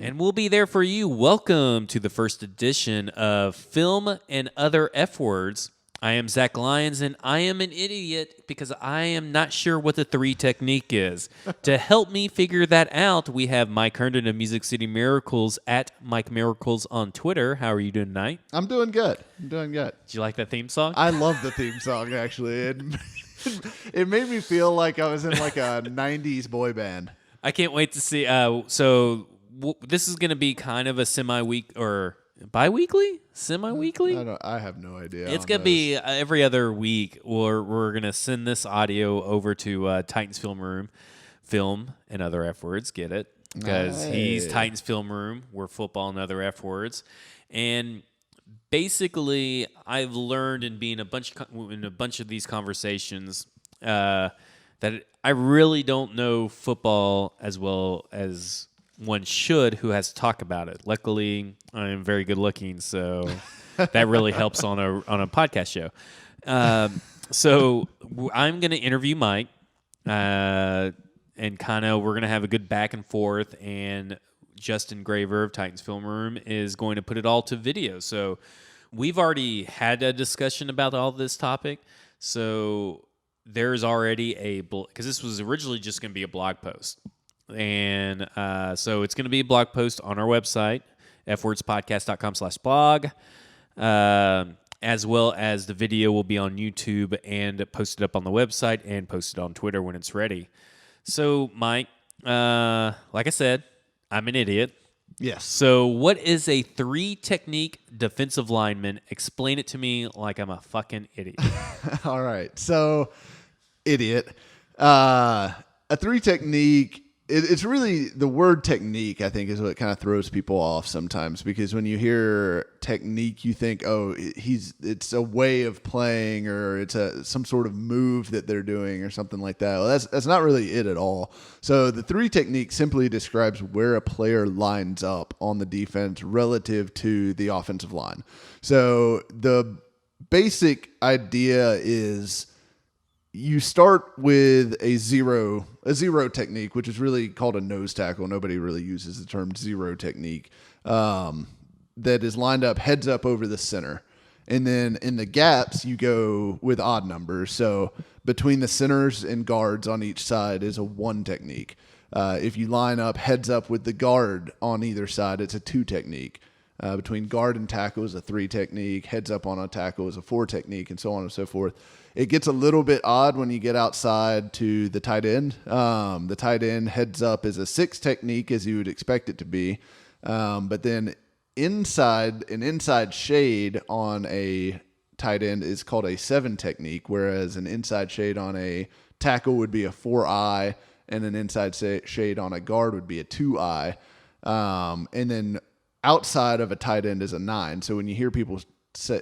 And we'll be there for you. Welcome to the first edition of Film and Other F Words. I am Zach Lyons, and I am an idiot because I am not sure what the 3 technique is. To help me figure that out, we have Mike Herndon of Music City Miracles at Mike Miracles on Twitter. How are you doing tonight? I'm doing good. Did you like that theme song? I love the theme song, actually. It made me feel like I was in like a 90s boy band. I can't wait to see. This is going to be kind of a semi-week or bi-weekly? Semi-weekly? I have no idea. It's going to be every other week. We're going to send this audio over to Titans Film and Other F Words. Get it? Because he's Titans Film Room. We're Football and Other F Words. And basically, I've learned in being in a bunch of these conversations that I really don't know football as well as one should who has to talk about it. Luckily, I am very good looking, so that really helps on a podcast show. So I'm going to interview Mike, and kind of we're going to have a good back and forth, and Justin Graver of Titans Film Room is going to put it all to video. So we've already had a discussion about all this topic, so there's already because this was originally just going to be a blog post. And so it's going to be a blog post on our website, fwordspodcast.com/blog, as well as the video will be on YouTube and posted up on the website and posted on Twitter when it's ready. So, Mike, like I said, I'm an idiot. Yes. So what is a 3-technique defensive lineman? Explain it to me like I'm a fucking idiot. All right. So, idiot. A 3-technique... It's really the word technique, I think, is what kind of throws people off sometimes, because when you hear technique, you think, oh, it's a way of playing, or it's some sort of move that they're doing or something like that. Well, that's not really it at all. So the 3 technique simply describes where a player lines up on the defense relative to the offensive line. So the basic idea is you start with a zero technique, which is really called a nose tackle. Nobody really uses the term zero technique. That is lined up heads up over the center. And then in the gaps, you go with odd numbers. So between the centers and guards on each side is a 1 technique. If you line up heads up with the guard on either side, it's a 2 technique. Between guard and tackle is a 3 technique. Heads up on a tackle is a 4 technique, and so on and so forth. It gets a little bit odd when you get outside to the tight end. The tight end heads up is a 6 technique, as you would expect it to be. But then an inside shade on a tight end is called a 7 technique, whereas an inside shade on a tackle would be a 4-eye, and an inside shade on a guard would be a 2-eye. And then outside of a tight end is a 9. So when you hear people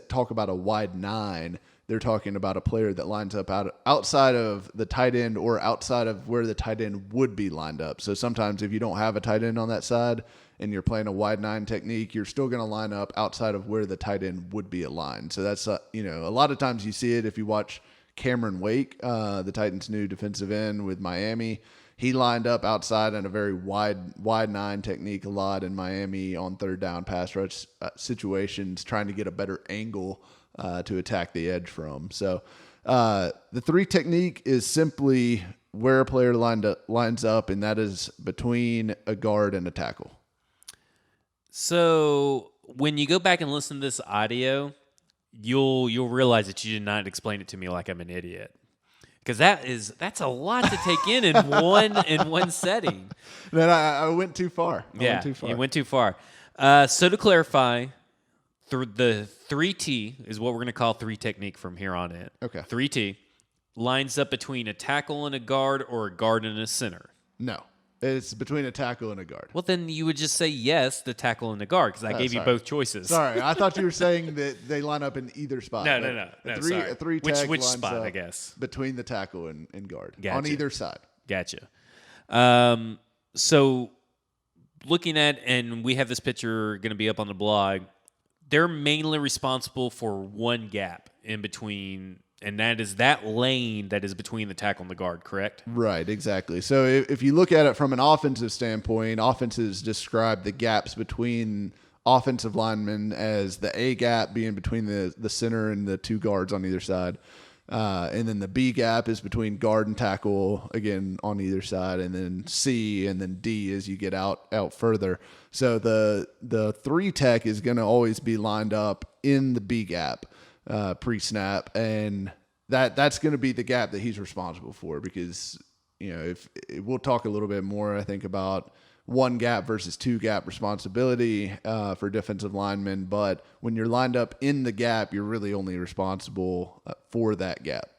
talk about a wide 9, they're talking about a player that lines up outside of the tight end or outside of where the tight end would be lined up. So sometimes if you don't have a tight end on that side and you're playing a wide 9 technique, you're still going to line up outside of where the tight end would be aligned. So that's, a lot of times you see it if you watch Cameron Wake, the Titans' new defensive end with Miami. He lined up outside in a very wide 9 technique a lot in Miami on third down pass rush situations, trying to get a better angle to attack the edge from. So the 3 technique is simply where a player lines up, and that is between a guard and a tackle. So when you go back and listen to this audio, you'll realize that you did not explain it to me like I'm an idiot. Because that's a lot to take in one setting. Then I went too far. You went too far. So to clarify, the 3T is what we're going to call 3 technique from here on in. Okay. 3T lines up between a tackle and a guard, or a guard and a center. No, it's between a tackle and a guard. Well, then you would just say yes, the tackle and the guard, because I gave you both choices. Sorry, I thought you were saying that they line up in either spot. No. A 3 tech which lines spot? up I guess between the tackle and guard Gotcha. on either side. Gotcha. So looking at, and we have this picture going to be up on the blog, they're mainly responsible for 1 gap in between And that is that lane that is between the tackle and the guard, correct? Right, exactly. So if you look at it from an offensive standpoint, offenses describe the gaps between offensive linemen as the A gap being between the center and the two guards on either side. And then the B gap is between guard and tackle, again, on either side. And then C and then D as you get out further. So the 3 tech is going to always be lined up in the B gap pre-snap. And that's going to be the gap that he's responsible for because, if we'll talk a little bit more, I think, about 1 gap versus 2 gap responsibility for defensive linemen. But when you're lined up in the gap, you're really only responsible for that gap.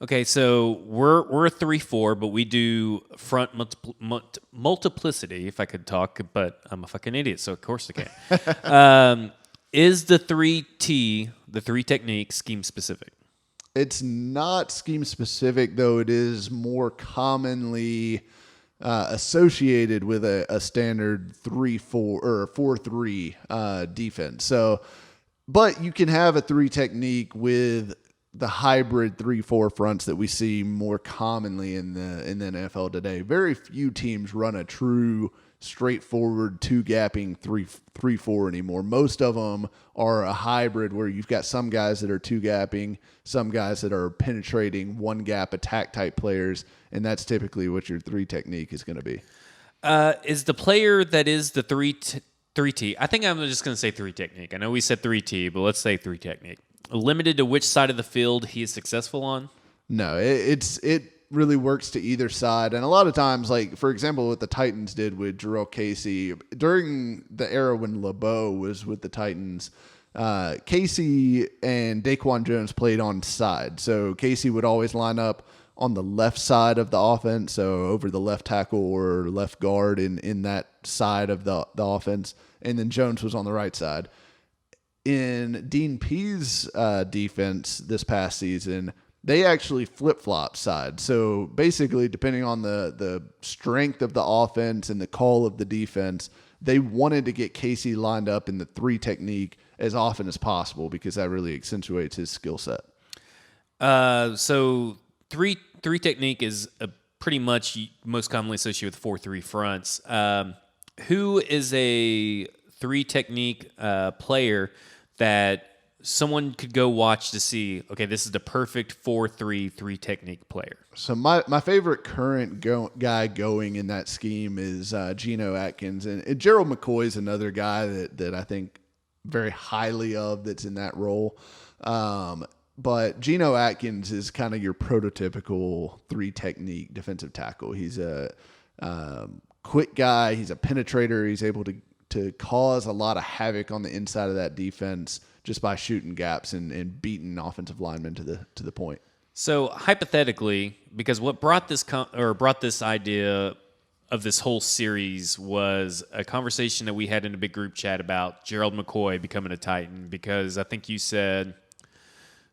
Okay, so we're a 3-4, but we do front multiplicity, if I could talk, but I'm a fucking idiot, so of course I can't. Is the 3T, the 3 technique, scheme specific? It's not scheme specific, though it is more commonly associated with a standard 3-4 or 4-3 defense. So, but you can have a 3 technique with the hybrid 3-4 fronts that we see more commonly in the NFL today. Very few teams run a true straightforward 2-gapping 3-4 anymore. Most of them are a hybrid where you've got some guys that are 2-gapping, some guys that are penetrating 1-gap attack type players, and that's typically what your 3 technique is going to be. Is the player that is the 3T, I think I'm just going to say 3 technique. I know we said 3T, but let's say 3 technique. Limited to which side of the field he is successful on? No, it really works to either side. And a lot of times, like, for example, what the Titans did with Jarrell Casey, during the era when LeBeau was with the Titans, Casey and Daquan Jones played on side. So Casey would always line up on the left side of the offense, so over the left tackle or left guard in that side of the offense. And then Jones was on the right side. In Dean Pease' defense this past season, they actually flip-flop sides. So basically, depending on the strength of the offense and the call of the defense, they wanted to get Casey lined up in the 3 technique as often as possible because that really accentuates his skill set. So 3 technique is pretty much most commonly associated with 4-3 fronts. Who is a 3 technique player that someone could go watch to see, okay, this is the perfect 4-3 technique player? So my favorite current guy going in that scheme is Geno Atkins. And Gerald McCoy is another guy that I think very highly of that's in that role. But Geno Atkins is kind of your prototypical 3 technique defensive tackle. He's a quick guy. He's a penetrator. He's able to cause a lot of havoc on the inside of that defense just by shooting gaps and beating offensive linemen to the point. So hypothetically, because what brought this idea of this whole series was a conversation that we had in a big group chat about Gerald McCoy becoming a Titan, because I think you said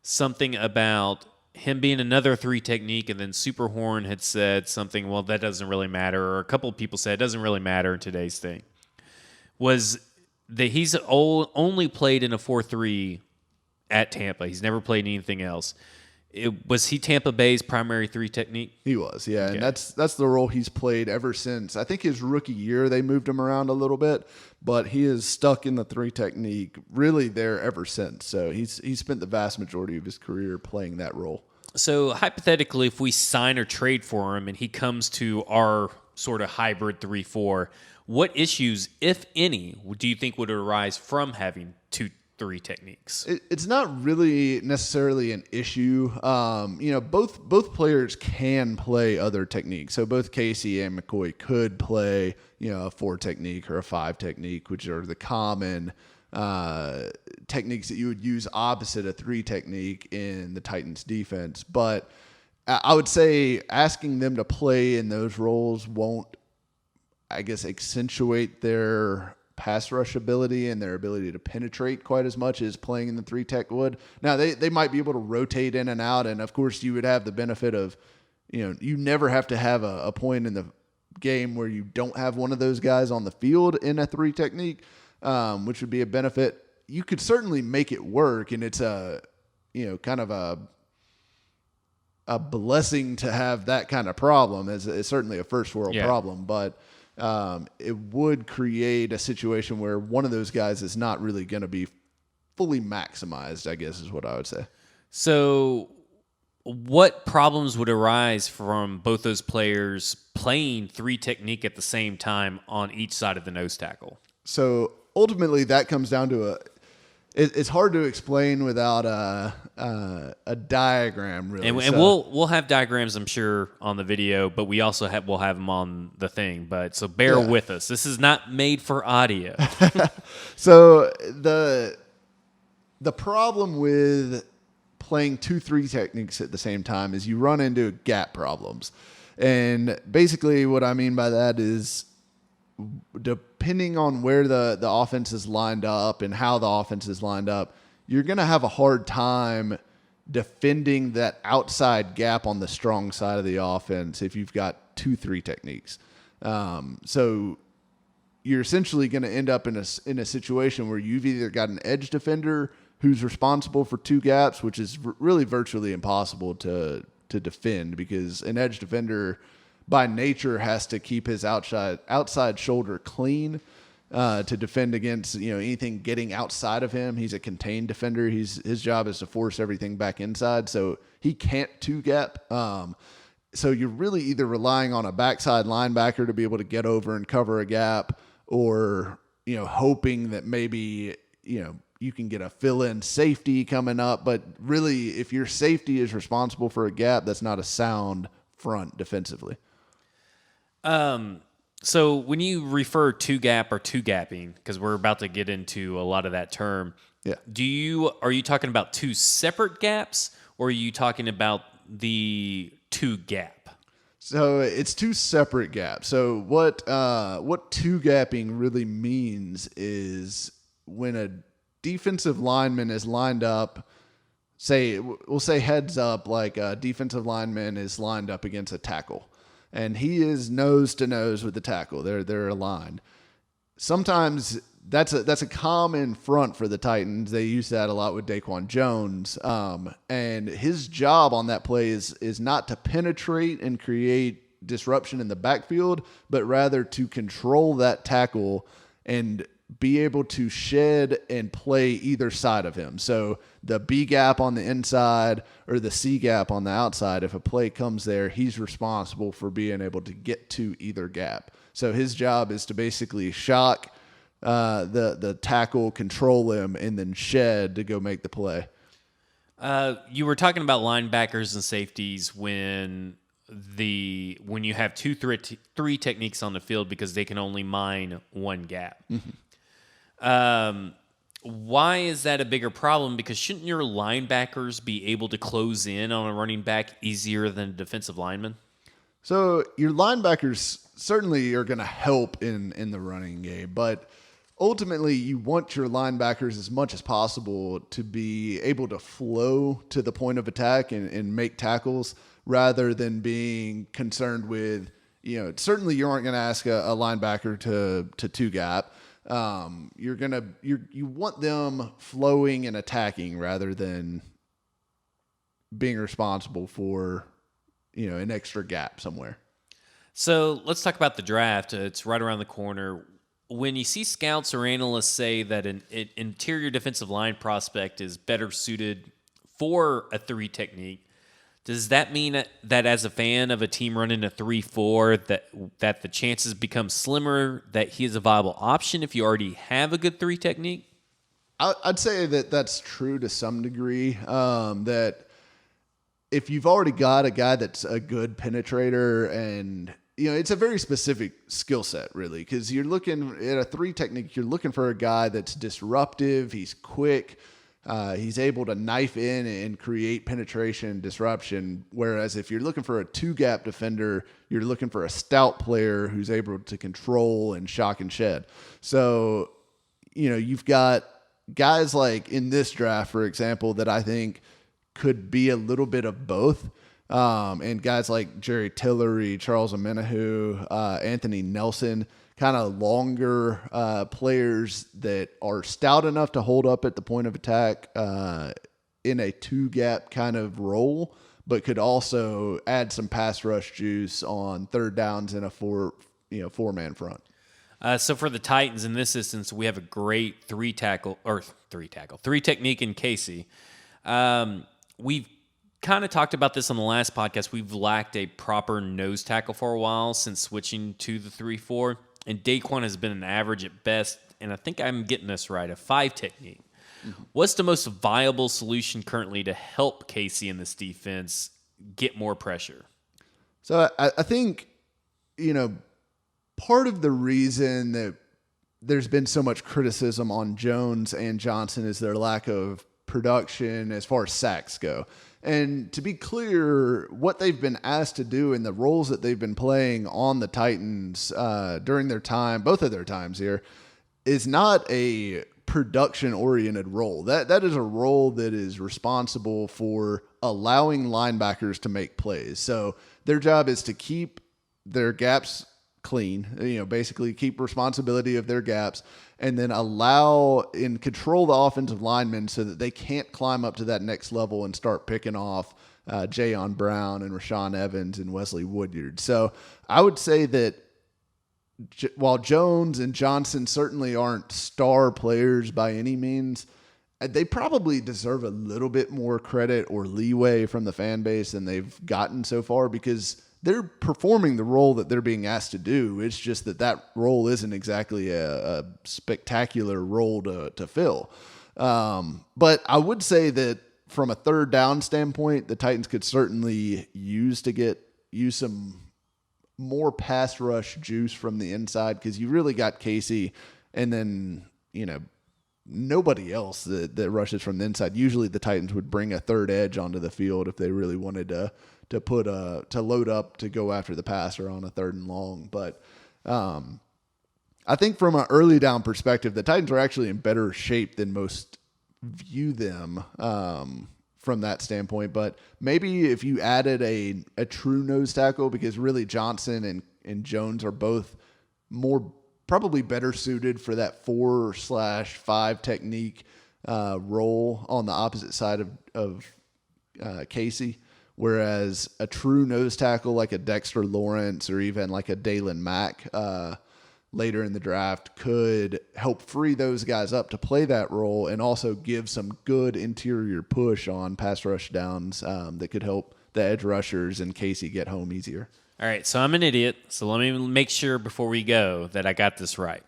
something about him being another 3 technique, and then Superhorn had said something, well, that doesn't really matter, or a couple of people said it doesn't really matter in today's thing. Was that he's only played in a 4-3 at Tampa. He's never played anything else. Was he Tampa Bay's primary 3 technique? He was, yeah. Okay. And that's the role he's played ever since. I think his rookie year they moved him around a little bit, but he is stuck in the 3 technique really there ever since. So he's spent the vast majority of his career playing that role. So hypothetically, if we sign or trade for him and he comes to our sort of hybrid 3-4, what issues, if any, do you think would arise from having 2-3 techniques? It's not really necessarily an issue. Both players can play other techniques. So both Casey and McCoy could play, a 4 technique or a 5 technique, which are the common techniques that you would use opposite a 3 technique in the Titans defense. But I would say asking them to play in those roles won't, I guess, accentuate their pass rush ability and their ability to penetrate quite as much as playing in the 3 tech would. Now, they might be able to rotate in and out, and of course you would have the benefit of, you never have to have a point in the game where you don't have one of those guys on the field in a 3 technique, which would be a benefit. You could certainly make it work, and it's a, kind of a a blessing to have that kind of problem. It's certainly a first world problem, but it would create a situation where one of those guys is not really going to be fully maximized, I guess is what I would say. So what problems would arise from both those players playing three technique at the same time on each side of the nose tackle? So ultimately that comes down to it's hard to explain without a diagram, really. And we'll have diagrams, I'm sure, on the video, but we also we'll have them on the thing. But so bear with us. This is not made for audio. So the problem with playing 2-3 techniques at the same time is you run into gap problems. And basically what I mean by that is depending on where the offense is lined up and how the offense is lined up, you're going to have a hard time defending that outside gap on the strong side of the offense if you've got 2-3 techniques. So you're essentially going to end up in a situation where you've either got an edge defender who's responsible for 2 gaps, which is really virtually impossible to defend because an edge defender by nature has to keep his outside shoulder clean to defend against anything getting outside of him. He's a contained defender. His job is to force everything back inside, so he can't 2-gap. So you're really either relying on a backside linebacker to be able to get over and cover a gap, or hoping that maybe you can get a fill-in safety coming up. But really, if your safety is responsible for a gap, that's not a sound front defensively. So when you refer to gap or 2-gapping, because we're about to get into a lot of that term, are you talking about 2 separate gaps, or are you talking about the 2-gap? So it's 2 separate gaps. So what 2-gapping really means is when a defensive lineman is lined up, we'll say heads up, like a defensive lineman is lined up against a tackle, and he is nose to nose with the tackle. They're aligned. Sometimes that's a common front for the Titans. They use that a lot with Daquan Jones, and his job on that play is not to penetrate and create disruption in the backfield, but rather to control that tackle and be able to shed and play either side of him. So the B gap on the inside or the C gap on the outside, if a play comes there, he's responsible for being able to get to either gap. So his job is to basically shock the tackle, control him, and then shed to go make the play. You were talking about linebackers and safeties when you have 2-3 techniques on the field because they can only mine one gap. Mm-hmm. Why is that a bigger problem? Because shouldn't your linebackers be able to close in on a running back easier than a defensive lineman? So your linebackers certainly are going to help in the running game, but ultimately you want your linebackers as much as possible to be able to flow to the point of attack and make tackles rather than being concerned with, certainly you aren't going to ask a linebacker to 2-gap. You want them flowing and attacking rather than being responsible for, an extra gap somewhere. So let's talk about the draft. It's right around the corner. When you see scouts or analysts say that an interior defensive line prospect is better suited for a 3 technique, does that mean that as a fan of a team running a 3-4 that the chances become slimmer that he is a viable option if you already have a good 3 technique? I'd say that's true to some degree. That if you've already got a guy that's a good penetrator, and it's a very specific skill set, really, because you're looking at a 3 technique. You're looking for a guy that's disruptive. He's quick. He's able to knife in and create penetration and disruption. Whereas if you're looking for a 2-gap defender, you're looking for a stout player who's able to control and shock and shed. So, you've got guys like in this draft, for example, that I think could be a little bit of both. And guys like Jerry Tillery, Charles Amenahu, Anthony Nelson, kind of longer players that are stout enough to hold up at the point of attack in a 2-gap kind of role, but could also add some pass rush juice on third downs in a four-man front. So for the Titans in this instance, we have a great three technique in Casey. We've kind of talked about this on the last podcast. We've lacked a proper nose tackle for a while since switching to the 3-4, and Daquan has been an average at best, and I think I'm getting this right, a 5 technique. Mm-hmm. What's the most viable solution currently to help Casey in this defense get more pressure? So I think, part of the reason that there's been so much criticism on Jones and Johnson is their lack of production as far as sacks go. And to be clear, what they've been asked to do and the roles that they've been playing on the Titans during their time, both of their times here, is not a production-oriented role. That is a role that is responsible for allowing linebackers to make plays. So their job is to keep their gaps clean, basically keep responsibility of their gaps, and then allow and control the offensive linemen so that they can't climb up to that next level and start picking off Jayon Brown and Rashaan Evans and Wesley Woodyard. So I would say that while Jones and Johnson certainly aren't star players by any means, they probably deserve a little bit more credit or leeway from the fan base than they've gotten so far, because they're performing the role that they're being asked to do. It's just that role isn't exactly a spectacular role to fill. But I would say that from a third down standpoint, the Titans could certainly use some more pass rush juice from the inside, because you really got Casey and then, nobody else that rushes from the inside. Usually the Titans would bring a third edge onto the field if they really wanted to load up to go after the passer on a third and long. But I think from an early down perspective, the Titans are actually in better shape than most view them from that standpoint. But maybe if you added a true nose tackle, because really Johnson and Jones are both probably better suited for that 4/5 technique role on the opposite side of Casey. Whereas a true nose tackle like a Dexter Lawrence or even like a Dalen Mack later in the draft could help free those guys up to play that role and also give some good interior push on pass rush downs that could help the edge rushers and Casey get home easier. All right, so I'm an idiot, so let me make sure before we go that I got this right.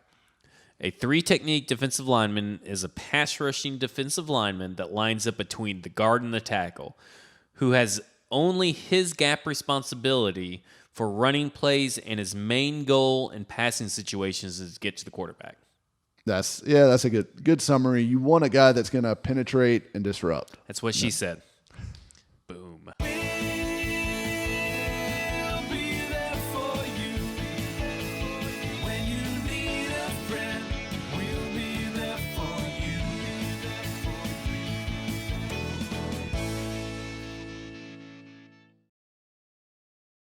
A 3-technique defensive lineman is a pass-rushing defensive lineman that lines up between the guard and the tackle, who has only his gap responsibility for running plays, and his main goal in passing situations is to get to the quarterback. That's a good summary. You want a guy that's going to penetrate and disrupt. That's what she said.